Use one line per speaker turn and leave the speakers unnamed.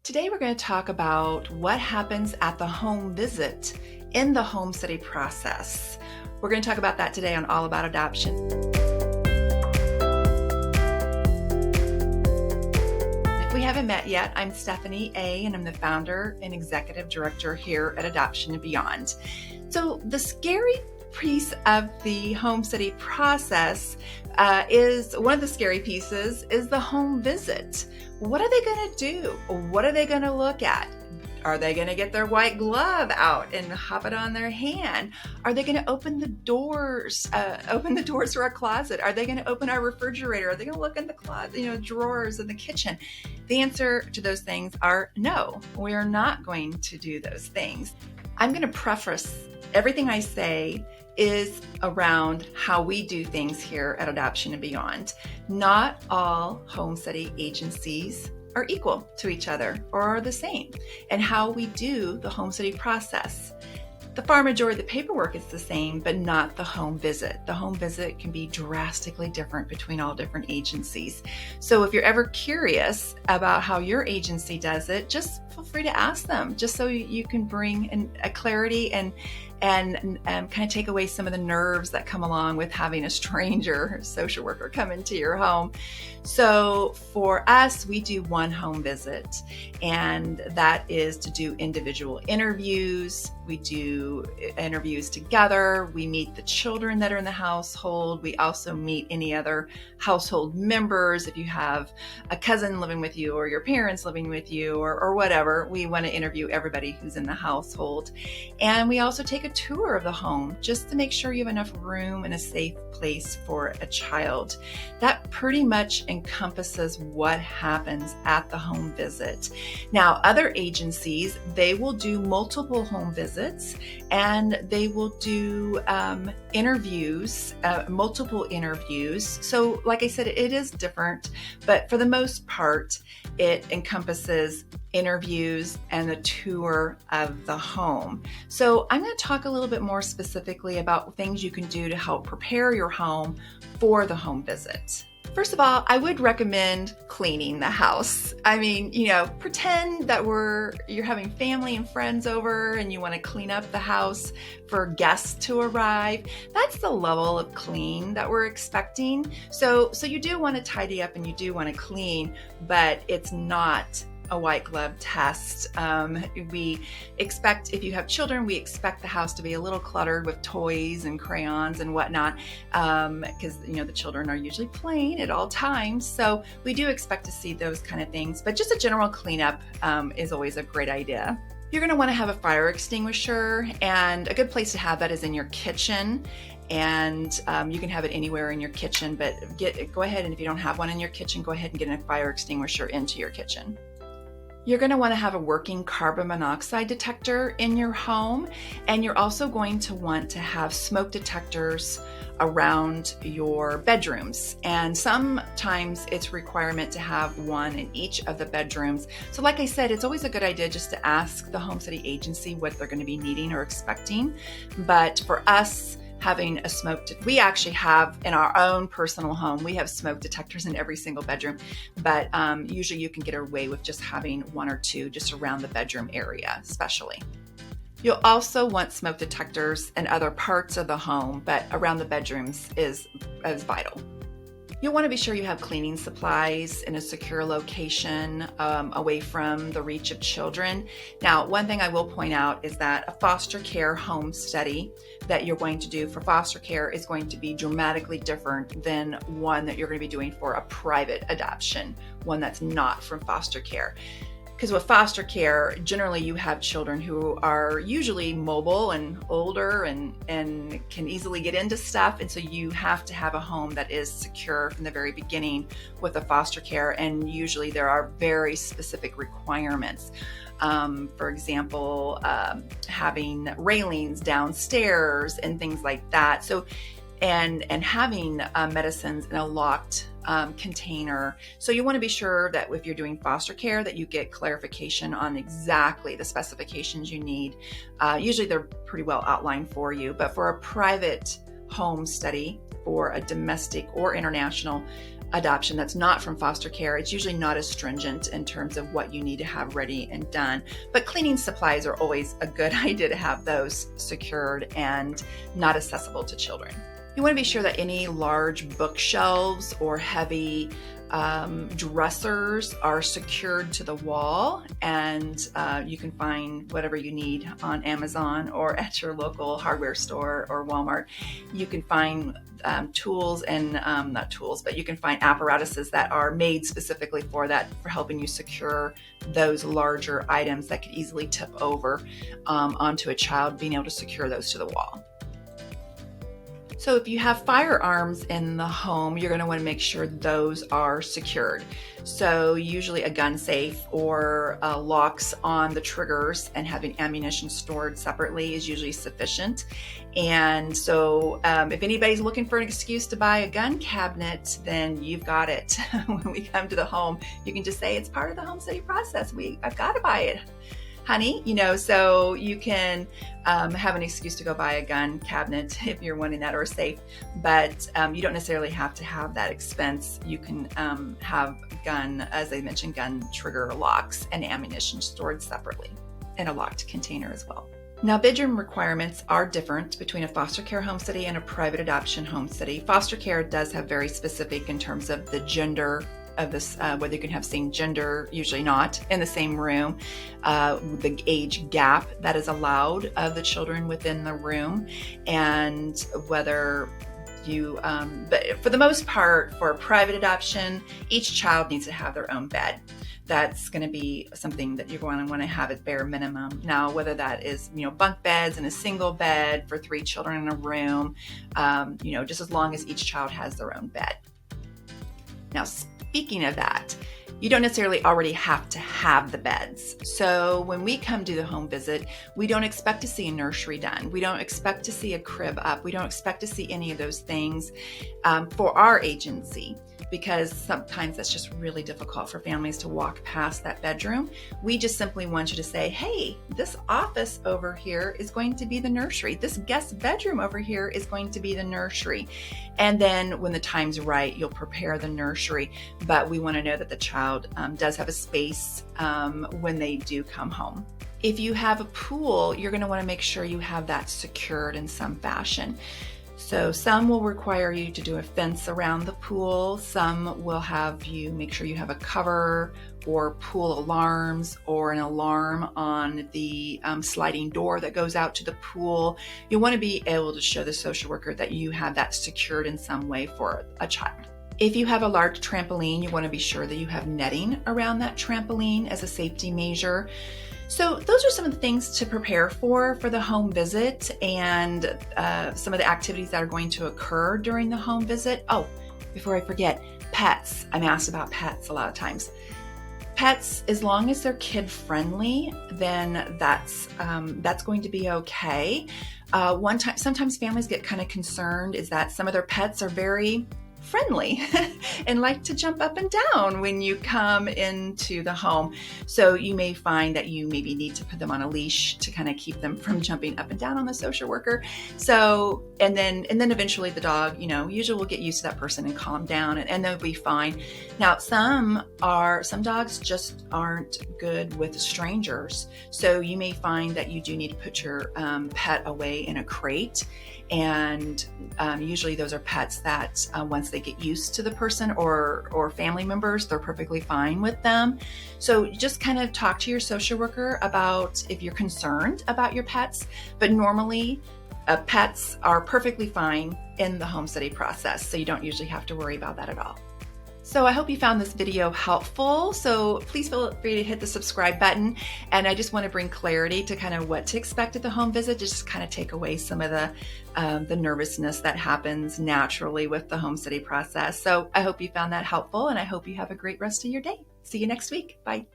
Today we're going to talk about what happens at the home visit in the home study process. We're going to talk about that today on All About Adoption. If we haven't met yet, I'm Stephanie A., and I'm the founder and executive director here at Adoption and Beyond. So the scary piece of the home study process is one of the scary pieces is the home visit. What are they going to do? What are they going to look at? Are they going to get their white glove out and hop it on their hand? Are they going to open the doors to our closet? Are they going to open our refrigerator? Are they going to look in the closet, drawers in the kitchen? The answer to those things are no. We are not going to do those things. I'm going to preface everything I say is around how we do things here at Adoption and Beyond. Not all home study agencies are equal to each other or are the same, and how we do the home study process. The far majority of the paperwork is the same, but not the home visit. The home visit can be drastically different between all different agencies. So if you're ever curious about how your agency does it, just feel free to ask them, just so you can bring a clarity and kind of take away some of the nerves that come along with having a stranger social worker come into your home. So for us, we do one home visit, and that is to do individual interviews. We do interviews together. We meet the children that are in the household. We also meet any other household members. If you have a cousin living with you or your parents living with you or whatever, we want to interview everybody who's in the household. And we also take a tour of the home just to make sure you have enough room and a safe place for a child. That pretty much encompasses what happens at the home visit. Now, other agencies, they will do multiple home visits, and they will do interviews, multiple interviews. So like I said, it is different, but for the most part, it encompasses interviews and a tour of the home. So I'm going to talk a little bit more specifically about things you can do to help prepare your home for the home visit. First of all, I would recommend cleaning the house. I mean, pretend that you're having family and friends over and you want to clean up the house for guests to arrive. That's the level of clean that we're expecting. So you do want to tidy up and you do want to clean, but it's not a white glove test. We expect, if you have children, we expect the house to be a little cluttered with toys and crayons and whatnot, because the children are usually playing at all times. So we do expect to see those kind of things, but just a general cleanup is always a great idea. You're going to want to have a fire extinguisher, and a good place to have that is in your kitchen. And you can have it anywhere in your kitchen, but go ahead, and if you don't have one in your kitchen, go ahead and get a fire extinguisher into your kitchen. You're going to want to have a working carbon monoxide detector in your home, and you're also going to want to have smoke detectors around your bedrooms. And sometimes it's a requirement to have one in each of the bedrooms. So like I said, it's always a good idea just to ask the home study agency what they're going to be needing or expecting. But for us, having we actually have in our own personal home, we have smoke detectors in every single bedroom, but usually you can get away with just having one or two just around the bedroom area, especially. You'll also want smoke detectors in other parts of the home, but around the bedrooms is vital. You'll want to be sure you have cleaning supplies in a secure location, away from the reach of children. Now, one thing I will point out is that a foster care home study that you're going to do for foster care is going to be dramatically different than one that you're going to be doing for a private adoption, one that's not from foster care. Because with foster care, generally you have children who are usually mobile and older and can easily get into stuff. And so you have to have a home that is secure from the very beginning with the foster care. And usually there are very specific requirements. For example, having railings downstairs and things like that. So, and having medicines in a locked container. So you want to be sure that if you're doing foster care that you get clarification on exactly the specifications you need. Usually they're pretty well outlined for you, but for a private home study, for a domestic or international adoption that's not from foster care, it's usually not as stringent in terms of what you need to have ready and done. But cleaning supplies are always a good idea to have those secured and not accessible to children. You want to be sure that any large bookshelves or heavy dressers are secured to the wall, and you can find whatever you need on Amazon or at your local hardware store or Walmart. You can find tools and not tools, but you can find apparatuses that are made specifically for that, for helping you secure those larger items that could easily tip over onto a child, being able to secure those to the wall. So if you have firearms in the home, you're going to want to make sure those are secured. So usually a gun safe or locks on the triggers and having ammunition stored separately is usually sufficient. And so if anybody's looking for an excuse to buy a gun cabinet, then you've got it. When we come to the home, you can just say it's part of the home study process. I've got to buy it, honey, so you can have an excuse to go buy a gun cabinet if you're wanting that, or a safe, but you don't necessarily have to have that expense. You can have as I mentioned, gun trigger locks and ammunition stored separately in a locked container as well. Now, bedroom requirements are different between a foster care home study and a private adoption home study. Foster care does have very specific in terms of the gender of this, whether you can have same gender, usually not, in the same room, the age gap that is allowed of the children within the room, and whether you, but for the most part, for private adoption, each child needs to have their own bed. That's going to be something that you're going to want to have at bare minimum. Now, whether that is, bunk beds and a single bed for 3 children in a room, just as long as each child has their own bed. Now, speaking of that, you don't necessarily already have to have the beds. So when we come do the home visit, we don't expect to see a nursery done. We don't expect to see a crib up. We don't expect to see any of those things for our agency, because sometimes that's just really difficult for families to walk past that bedroom. We just simply want you to say, hey, this office over here is going to be the nursery. This guest bedroom over here is going to be the nursery. And then when the time's right, you'll prepare the nursery. But we want to know that the child does have a space when they do come home. If you have a pool, you're going to want to make sure you have that secured in some fashion. So some will require you to do a fence around the pool. Some will have you make sure you have a cover or pool alarms or an alarm on the sliding door that goes out to the pool. You want to be able to show the social worker that you have that secured in some way for a child. If you have a large trampoline, you want to be sure that you have netting around that trampoline as a safety measure. So those are some of the things to prepare for the home visit, and some of the activities that are going to occur during the home visit. Oh, before I forget, pets. I'm asked about pets a lot of times. Pets, as long as they're kid friendly, then that's going to be okay. Sometimes families get kind of concerned is that some of their pets are very friendly and like to jump up and down when you come into the home. So you may find that you maybe need to put them on a leash to kind of keep them from jumping up and down on the social worker. So, and then eventually the dog, usually will get used to that person and calm down, and they'll be fine. Now, some dogs just aren't good with strangers. So you may find that you do need to put your pet away in a crate. And usually those are pets that once they get used to the person or family members, they're perfectly fine with them. So just kind of talk to your social worker about if you're concerned about your pets. But normally pets are perfectly fine in the home study process, so you don't usually have to worry about that at all. So I hope you found this video helpful. So please feel free to hit the subscribe button. And I just want to bring clarity to kind of what to expect at the home visit, just kind of take away some of the nervousness that happens naturally with the home study process. So I hope you found that helpful, and I hope you have a great rest of your day. See you next week. Bye.